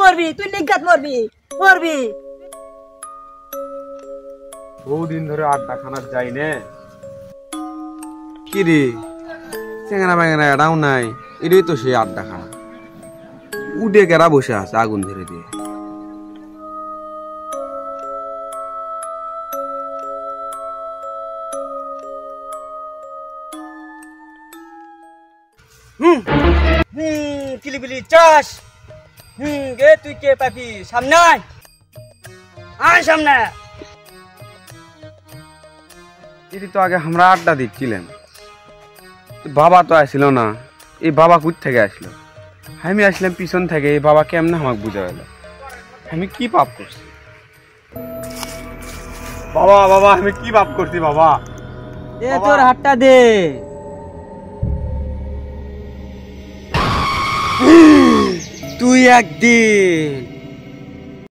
মরবি, তুই নিজ্ঞাত মরবি, মরবি। বহুদিন ধরে আড্ডা খানা যাই নে। কি রে চেঙ্গানা ব্যাঙ্গানা এটাও নাই, এটাই তো সেই আড্ডা খানা। উডে গেরা বসে আছে আগুন ধরে দিয়ে। কিলিবিলি চাস। গে তুই কে পাবি? সামনে আয়, আয় সামনে। এটি তো আগে আমরা আড্ডা দিচ্ছিলাম, বাবা তো আসছিল না। এই বাবা কুত থেকে আসলো, আমি আসলাম পিছন থেকে। এই বাবা কেমনে আমাকে বুঝা গেল আমি কি পাপ করছি? বাবা বাবা আমি কি পাপ করছি বাবা? দে তোর হাতটা দে। তুই একদিন